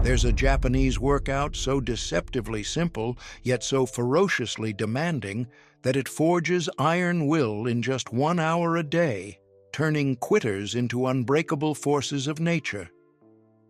There's a Japanese workout so deceptively simple, yet so ferociously demanding, that it forges iron will in just 1 hour a day, turning quitters into unbreakable forces of nature.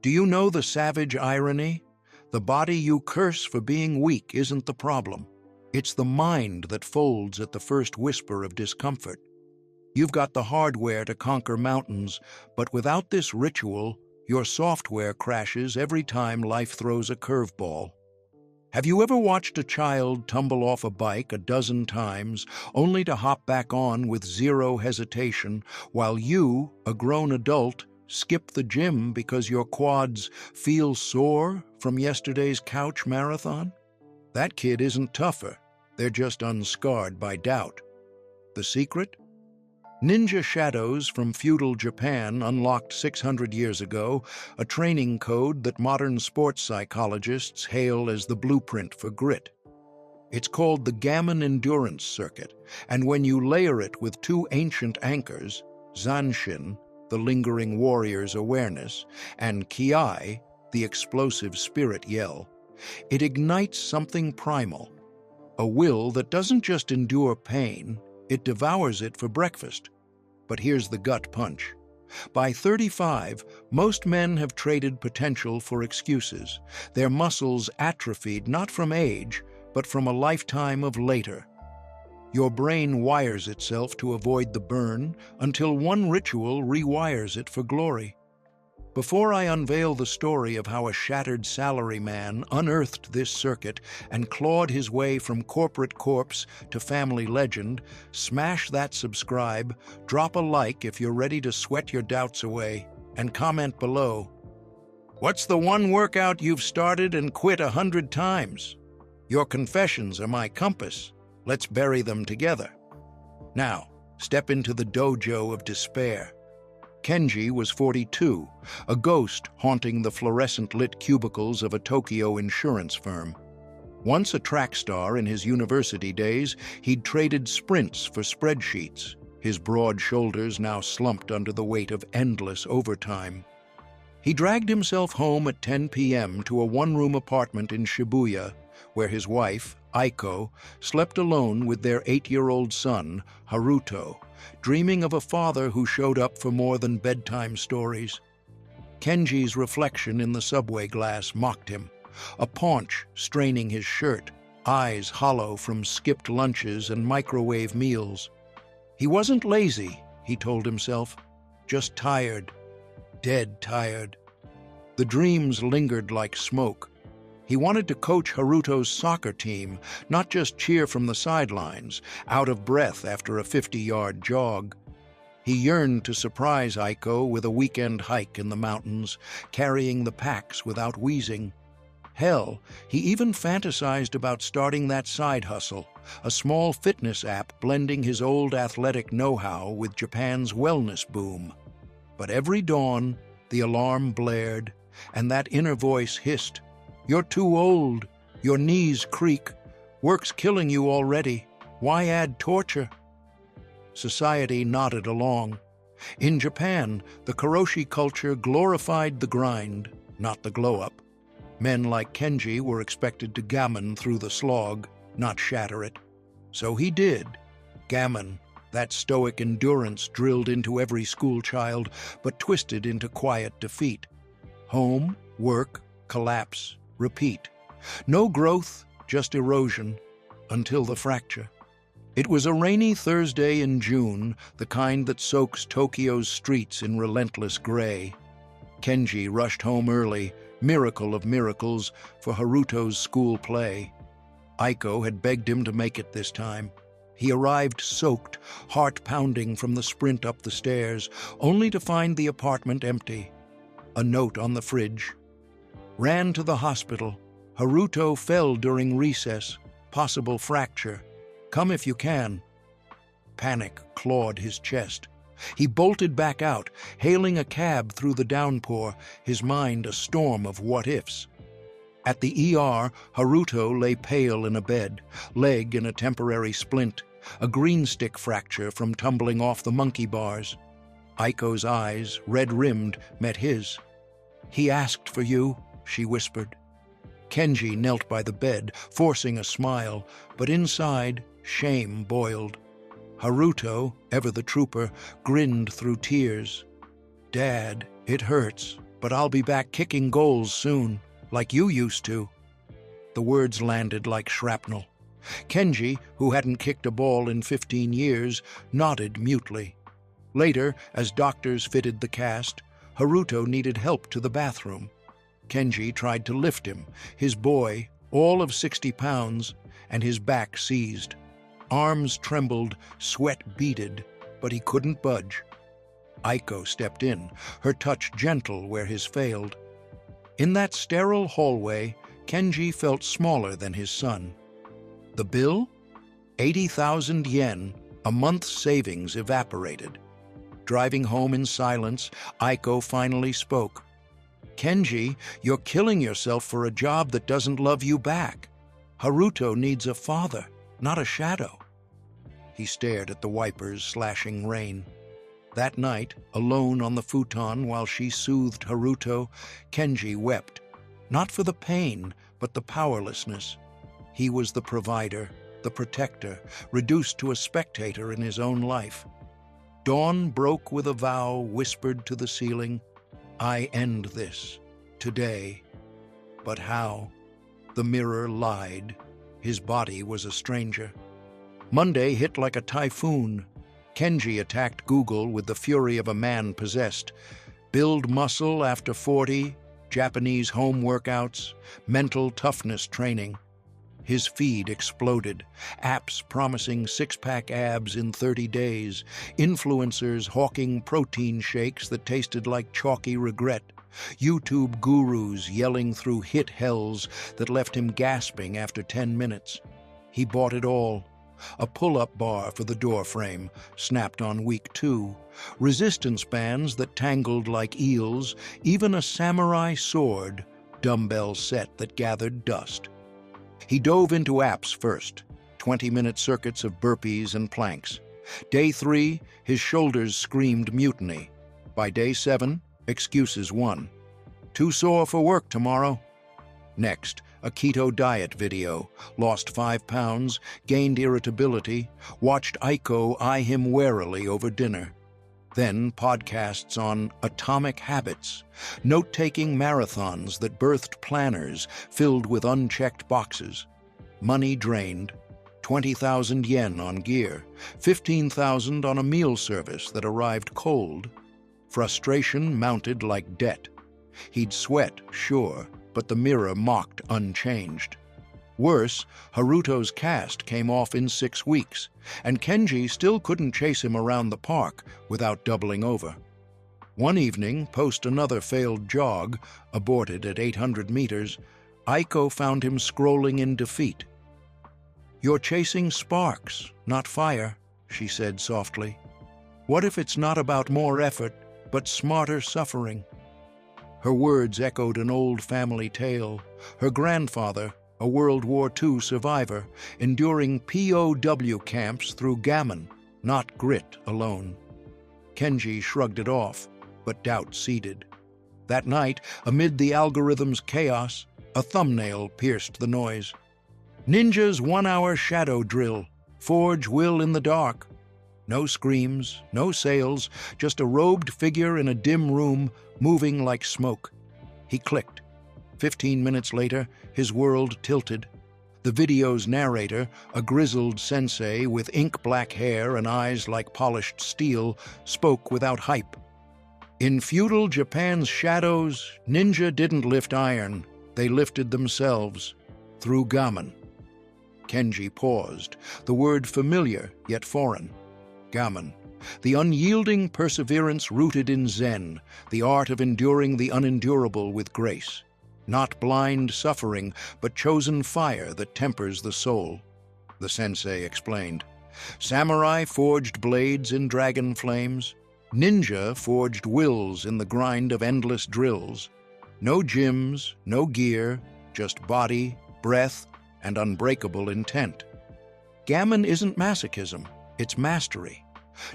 Do you know the savage irony? The body you curse for being weak isn't the problem. It's the mind that folds at the first whisper of discomfort. You've got the hardware to conquer mountains, but without this ritual, your software crashes every time life throws a curveball. Have you ever watched a child tumble off a bike a dozen times, only to hop back on with zero hesitation, while you, a grown adult, skip the gym because your quads feel sore from yesterday's couch marathon? That kid isn't tougher. They're just unscarred by doubt. The secret? Ninja shadows from feudal Japan unlocked 600 years ago, a training code that modern sports psychologists hail as the blueprint for grit. It's called the Gaman Endurance Circuit, and when you layer it with two ancient anchors, Zanshin, the lingering warrior's awareness, and Kiai, the explosive spirit yell, it ignites something primal, a will that doesn't just endure pain, it devours it for breakfast. But here's the gut punch. By 35, most men have traded potential for excuses, their muscles atrophied not from age, but from a lifetime of later. Your brain wires itself to avoid the burn until one ritual rewires it for glory. Before I unveil the story of how a shattered salaryman unearthed this circuit and clawed his way from corporate corpse to family legend, smash that subscribe, drop a like if you're ready to sweat your doubts away, and comment below. What's the one workout you've started and quit 100 times? Your confessions are my compass. Let's bury them together. Now, step into the dojo of despair. Kenji was 42, a ghost haunting the fluorescent-lit cubicles of a Tokyo insurance firm. Once a track star in his university days, he'd traded sprints for spreadsheets, his broad shoulders now slumped under the weight of endless overtime. He dragged himself home at 10 p.m. to a one-room apartment in Shibuya, where his wife, Aiko, slept alone with their 8-year-old son, Haruto, dreaming of a father who showed up for more than bedtime stories. Kenji's reflection in the subway glass mocked him, a paunch straining his shirt, eyes hollow from skipped lunches and microwave meals. He wasn't lazy, he told himself, just tired, dead tired. The dreams lingered like smoke. He wanted to coach Haruto's soccer team, not just cheer from the sidelines, out of breath after a 50-yard jog. He yearned to surprise Aiko with a weekend hike in the mountains, carrying the packs without wheezing. Hell, he even fantasized about starting that side hustle, a small fitness app blending his old athletic know-how with Japan's wellness boom. But every dawn, the alarm blared, and that inner voice hissed, "You're too old. Your knees creak. Work's killing you already. Why add torture?" Society nodded along. In Japan, the karoshi culture glorified the grind, not the glow-up. Men like Kenji were expected to gammon through the slog, not shatter it. So he did. Gammon, that stoic endurance drilled into every schoolchild, but twisted into quiet defeat. Home, work, collapse, repeat. No growth, just erosion, until the fracture. It was a rainy Thursday in June, the kind that soaks Tokyo's streets in relentless gray. Kenji rushed home early, miracle of miracles, for Haruto's school play. Aiko had begged him to make it this time. He arrived soaked, heart pounding from the sprint up the stairs, only to find the apartment empty. A note on the fridge. Ran to the hospital. Haruto fell during recess. Possible fracture. Come if you can. Panic clawed his chest. He bolted back out, hailing a cab through the downpour, his mind a storm of what-ifs. At the ER, Haruto lay pale in a bed, leg in a temporary splint, a green stick fracture from tumbling off the monkey bars. Aiko's eyes, red-rimmed, met his. "He asked for you," she whispered. Kenji knelt by the bed, forcing a smile, but inside, shame boiled. Haruto, ever the trooper, grinned through tears. Dad, it hurts, but I'll be back kicking goals soon, like you used to. The words landed like shrapnel. Kenji, who hadn't kicked a ball in 15 years, nodded mutely. Later, as doctors fitted the cast, Haruto needed help to the bathroom. Kenji tried to lift him, his boy, all of 60 pounds, and his back seized. Arms trembled, sweat beaded, but he couldn't budge. Aiko stepped in, her touch gentle where his failed. In that sterile hallway, Kenji felt smaller than his son. The bill? 80,000 yen, a month's savings evaporated. Driving home in silence, Aiko finally spoke. Kenji, you're killing yourself for a job that doesn't love you back. Haruto needs a father, not a shadow. He stared at the wipers slashing rain. That night, alone on the futon while she soothed Haruto, Kenji wept. Not for the pain, but the powerlessness. He was the provider, the protector, reduced to a spectator in his own life. Dawn broke with a vow whispered to the ceiling, I end this, today. But how? The mirror lied. His body was a stranger. Monday hit like a typhoon. Kenji attacked Google with the fury of a man possessed. Build muscle after 40, Japanese home workouts, mental toughness training. His feed exploded. Apps promising six-pack abs in 30 days. Influencers hawking protein shakes that tasted like chalky regret. YouTube gurus yelling through hit hells that left him gasping after 10 minutes. He bought it all. A pull-up bar for the doorframe, snapped on week 2. Resistance bands that tangled like eels. Even a samurai sword, dumbbell set that gathered dust. He dove into apps first, 20-minute circuits of burpees and planks. Day 3, his shoulders screamed mutiny. By day 7, excuses won. Too sore for work tomorrow. Next, a keto diet video, lost 5 pounds, gained irritability, watched Aiko eye him warily over dinner. Then podcasts on atomic habits, note-taking marathons that birthed planners filled with unchecked boxes. Money drained, 20,000 yen on gear, 15,000 on a meal service that arrived cold. Frustration mounted like debt. He'd sweat, sure, but the mirror mocked unchanged. Worse, Haruto's cast came off in 6 weeks, and Kenji still couldn't chase him around the park without doubling over. One evening, post another failed jog, aborted at 800 meters, Aiko found him scrolling in defeat. You're chasing sparks, not fire, she said softly. What if it's not about more effort, but smarter suffering? Her words echoed an old family tale. Her grandfather, a World War II survivor, enduring POW camps through Gaman, not grit alone. Kenji shrugged it off, but doubt seeded. That night, amid the algorithm's chaos, a thumbnail pierced the noise. Ninja's 1-hour shadow drill. Forge will in the dark. No screams, no sails, just a robed figure in a dim room, moving like smoke. He clicked. 15 minutes later, his world tilted. The video's narrator, a grizzled sensei with ink-black hair and eyes like polished steel, spoke without hype. In feudal Japan's shadows, ninja didn't lift iron. They lifted themselves, through Gaman. Kenji paused, the word familiar yet foreign. Gaman, the unyielding perseverance rooted in Zen, the art of enduring the unendurable with grace. Not blind suffering, but chosen fire that tempers the soul, the sensei explained. Samurai forged blades in dragon flames. Ninja forged wills in the grind of endless drills. No gyms, no gear, just body, breath, and unbreakable intent. Gaman isn't masochism, it's mastery.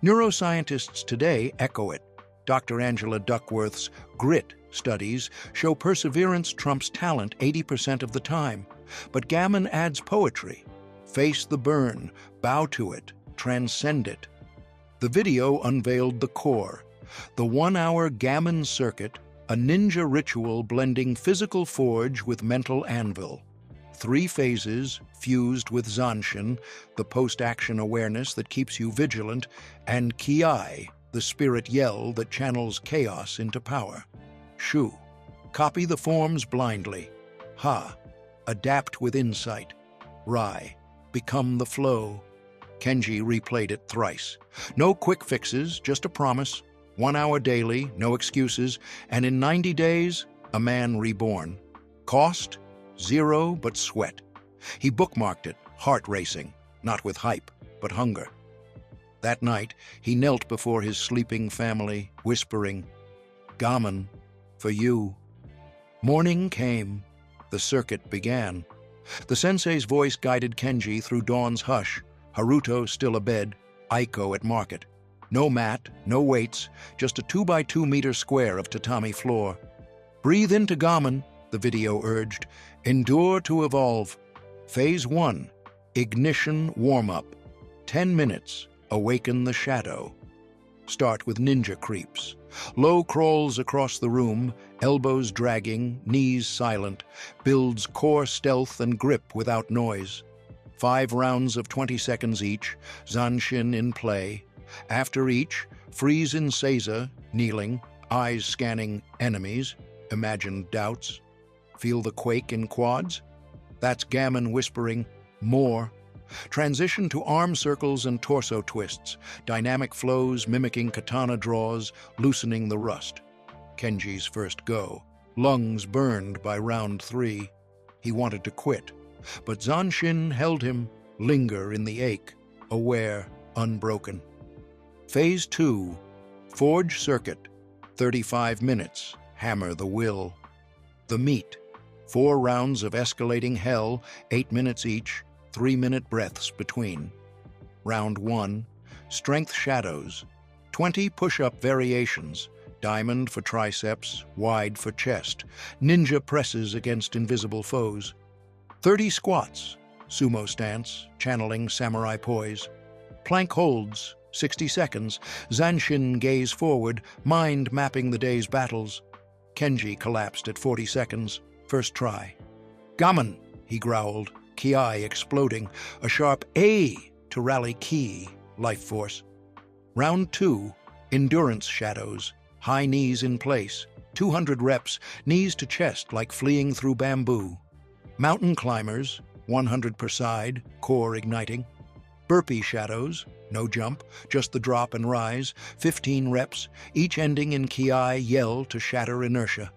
Neuroscientists today echo it. Dr. Angela Duckworth's grit studies show perseverance trumps talent 80% of the time, but Gaman adds poetry. Face the burn, bow to it, transcend it. The video unveiled the core, the 1-hour Gaman Circuit, a ninja ritual blending physical forge with mental anvil. 3 phases fused with Zanshin, the post-action awareness that keeps you vigilant, and Kiai, the spirit yell that channels chaos into power. Shu, copy the forms blindly. Ha, adapt with insight. Rai, become the flow. Kenji replayed it thrice. No quick fixes, just a promise. 1 hour daily, no excuses, and in 90 days, a man reborn. Cost? 0 but sweat. He bookmarked it, heart racing, not with hype, but hunger. That night, he knelt before his sleeping family, whispering, "Gaman, for you." Morning came. The circuit began. The sensei's voice guided Kenji through dawn's hush, Haruto still abed, Aiko at market. No mat, no weights, just a 2x2-meter square of tatami floor. Breathe into Gaman, the video urged. Endure to evolve. Phase 1, ignition warm-up. 10 minutes, awaken the shadow. Start with ninja creeps. Low crawls across the room, elbows dragging, knees silent, builds core stealth and grip without noise. 5 rounds of 20 seconds each, Zanshin in play. After each, freeze in seiza, kneeling, eyes scanning enemies, imagined doubts. Feel the quake in quads? That's Gaman whispering, more. Transition to arm circles and torso twists, dynamic flows mimicking katana draws, loosening the rust. Kenji's first go. Lungs burned by round 3. He wanted to quit, but Zanshin held him, linger in the ache, aware, unbroken. Phase 2, forge circuit, 35 minutes, hammer the will. The meat, 4 rounds of escalating hell, 8 minutes each, 3-minute breaths between. Round 1, strength shadows, 20 push-up variations, diamond for triceps, wide for chest, ninja presses against invisible foes. 30 squats, sumo stance, channeling samurai poise. Plank holds, 60 seconds, Zanshin gaze forward, mind mapping the day's battles. Kenji collapsed at 40 seconds, first try. "Gaman," he growled, Kiai exploding, a sharp A to rally ki, life force. Round 2, endurance shadows, high knees in place, 200 reps, knees to chest like fleeing through bamboo. Mountain climbers, 100 per side, core igniting. Burpee shadows, no jump, just the drop and rise, 15 reps, each ending in Kiai yell to shatter inertia.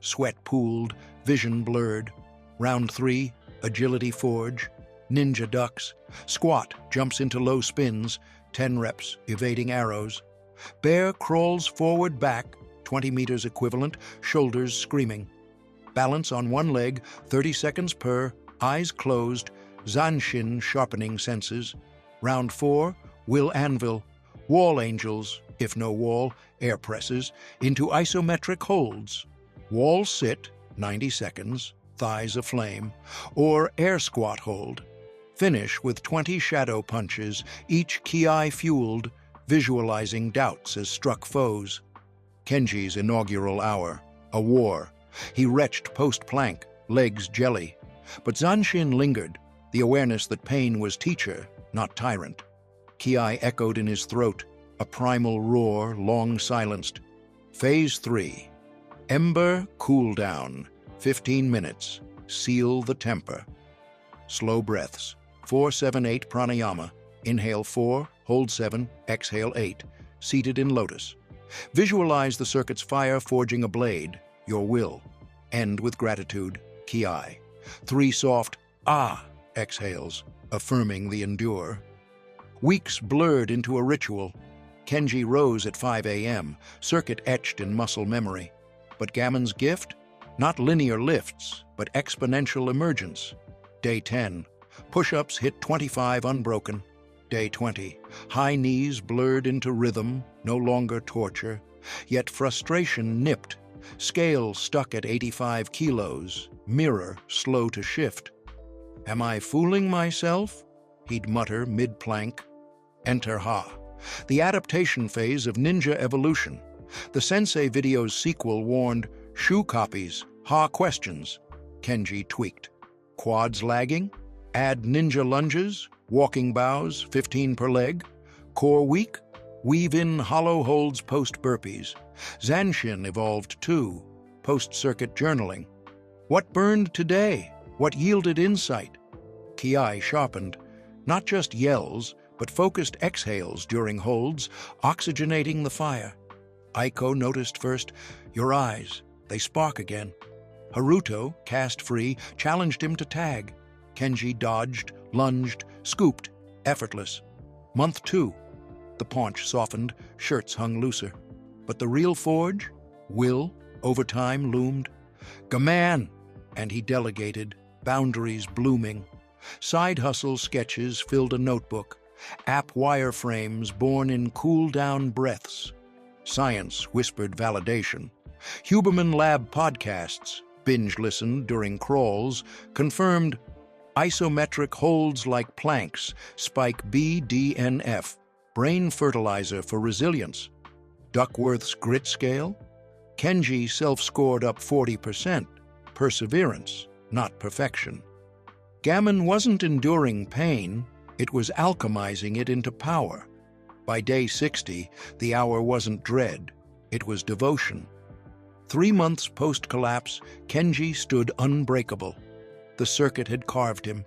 Sweat pooled, vision blurred. Round 3, agility forge, ninja ducks. Squat jumps into low spins, 10 reps, evading arrows. Bear crawls forward back, 20 meters equivalent, shoulders screaming. Balance on one leg, 30 seconds per, eyes closed, Zanshin sharpening senses. Round 4, will anvil, wall angels, if no wall, air presses, into isometric holds. Wall sit, 90 seconds, thighs aflame, or air squat hold. Finish with 20 shadow punches, each Kiai fueled, visualizing doubts as struck foes. Kenji's inaugural hour, a war. He retched post-plank, legs jelly. But Zanshin lingered, the awareness that pain was teacher, not tyrant. Kiai echoed in his throat, a primal roar long silenced. Phase 3, ember cool down, 15 minutes, seal the temper. Slow breaths, 4-7-8 pranayama, inhale 4, hold 7, exhale 8, seated in lotus. Visualize the circuit's fire forging a blade, your will. End with gratitude, Kiai. 3 soft, exhales, affirming the endure. Weeks blurred into a ritual. Kenji rose at 5 a.m., circuit etched in muscle memory. But Gaman's gift? Not linear lifts, but exponential emergence. Day 10, push-ups hit 25 unbroken. Day 20, high knees blurred into rhythm, no longer torture. Yet frustration nipped, Scale stuck at 85 kilos, mirror slow to shift. "Am I fooling myself?" he'd mutter mid-plank. Enter Ha, the adaptation phase of ninja evolution. The Sensei video's sequel warned, "Shoe copies, Ha questions." Kenji tweaked. Quads lagging? Add ninja lunges, walking bows, 15 per leg. Core weak? Weave in hollow holds post-burpees. Zanshin evolved too, post-circuit journaling. What burned today? What yielded insight? Kiai sharpened. Not just yells, but focused exhales during holds, oxygenating the fire. Aiko noticed first, "Your eyes, they spark again." Haruto, cast-free, challenged him to tag. Kenji dodged, lunged, scooped, effortless. Month 2. The paunch softened, shirts hung looser. But the real forge? Will, over time, loomed. Gaman! And he delegated, boundaries blooming. Side hustle sketches filled a notebook. App wireframes born in cool-down breaths. Science whispered validation. Huberman Lab podcasts, binge-listened during crawls, confirmed isometric holds like planks, spike BDNF, brain fertilizer for resilience. Duckworth's grit scale? Kenji self-scored up 40%, perseverance, not perfection. Gaman wasn't enduring pain, it was alchemizing it into power. By day 60, the hour wasn't dread, it was devotion. 3 months post-collapse, Kenji stood unbreakable. The circuit had carved him.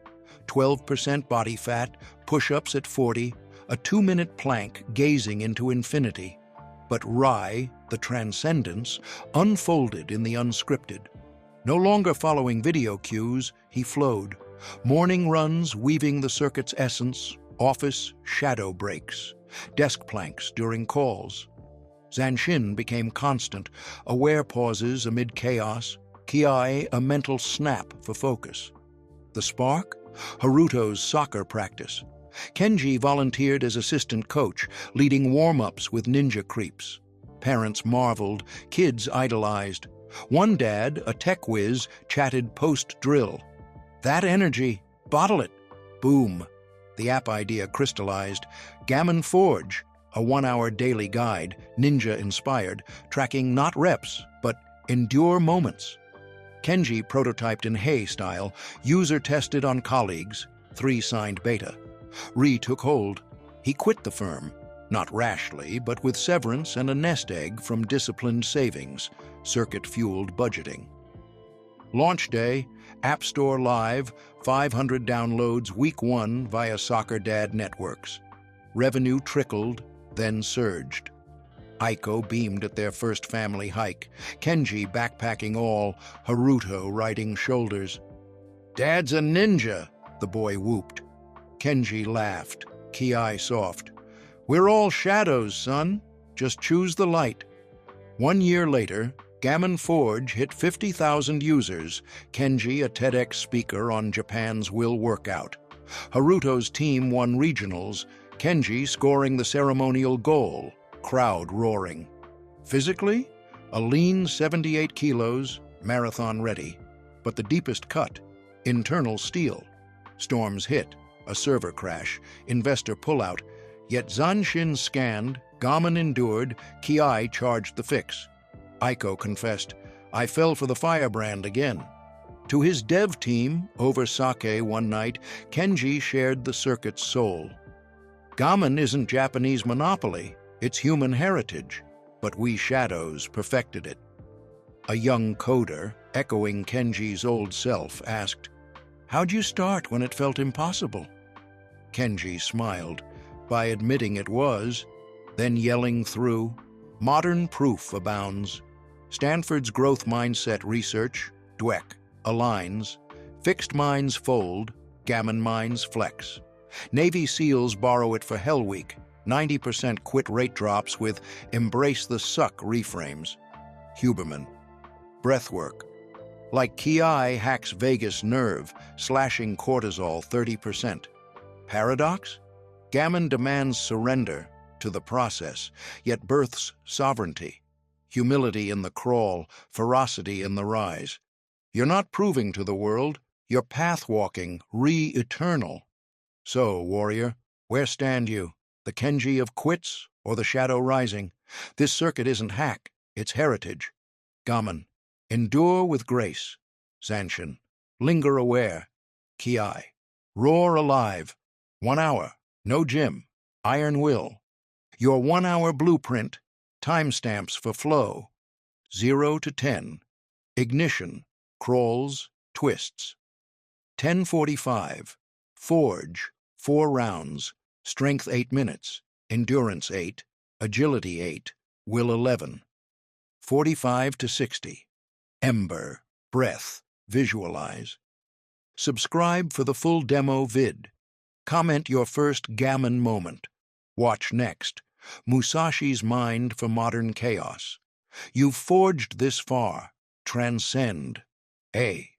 12% body fat, push-ups at 40, a 2-minute plank gazing into infinity. But Rai, the transcendence, unfolded in the unscripted. No longer following video cues, he flowed. Morning runs weaving the circuit's essence, office shadow breaks, desk planks during calls. Zanshin became constant, aware pauses amid chaos, Kiai a mental snap for focus. The spark? Haruto's soccer practice. Kenji volunteered as assistant coach, leading warm-ups with ninja creeps. Parents marveled, kids idolized. One dad, a tech whiz, chatted post-drill. "That energy, bottle it." Boom. The app idea crystallized. Gaman Forge, a 1-hour daily guide, ninja-inspired, tracking not reps, but endure moments. Kenji prototyped in Hay style, user-tested on colleagues, 3 signed beta. Ri took hold. He quit the firm, not rashly, but with severance and a nest egg from disciplined savings, circuit-fueled budgeting. Launch day, App Store Live, 500 downloads week 1 via Soccer Dad networks. Revenue trickled, then surged. Aiko beamed at their first family hike, Kenji backpacking all, Haruto riding shoulders. "Dad's a ninja," the boy whooped. Kenji laughed, Kiai soft. "We're all shadows, son. Just choose the light." 1 year later, Gaman Forge hit 50,000 users, Kenji a TEDx speaker on Japan's Will Workout. Haruto's team won regionals, Kenji scoring the ceremonial goal, crowd roaring. Physically, a lean 78 kilos, marathon ready. But the deepest cut, internal steel. Storms hit, a server crash, investor pullout, yet Zanshin scanned, Gaman endured, Kiai charged the fix. Aiko confessed, "I fell for the firebrand again." To his dev team, over sake one night, Kenji shared the circuit's soul. Gaman isn't Japanese monopoly, it's human heritage, but we shadows perfected it. A young coder, echoing Kenji's old self, asked, "How'd you start when it felt impossible?" Kenji smiled, by admitting it was, then yelling through, "Modern proof abounds. Stanford's growth mindset research, DWEC, aligns. Fixed minds fold, Gaman minds flex. Navy SEALs borrow it for Hell Week, 90% quit rate drops with embrace the suck reframes." Huberman. Breathwork. Like Kiai hacks vagus nerve, slashing cortisol 30%. Paradox? Gaman demands surrender to the process, yet births sovereignty. humility in the crawl, ferocity in the rise. You're not proving to the world, you're path-walking, re-eternal. So, warrior, where stand you? The Kenji of quits or the shadow rising? This circuit isn't hack, it's heritage. Gaman, endure with grace. Zanshin, linger aware. Kiai, roar alive. 1 hour, no gym, iron will. Your 1 hour blueprint, timestamps for flow. 0 to 10, ignition, crawls, twists. 10:45, forge, 4 rounds, strength 8 minutes, endurance 8, agility 8, will 11. 45 to 60, ember, breath, visualize. Subscribe for the full demo vid. Comment your first Gaman moment. Watch next, Musashi's Mind for Modern Chaos. You've forged this far. Transcend. A.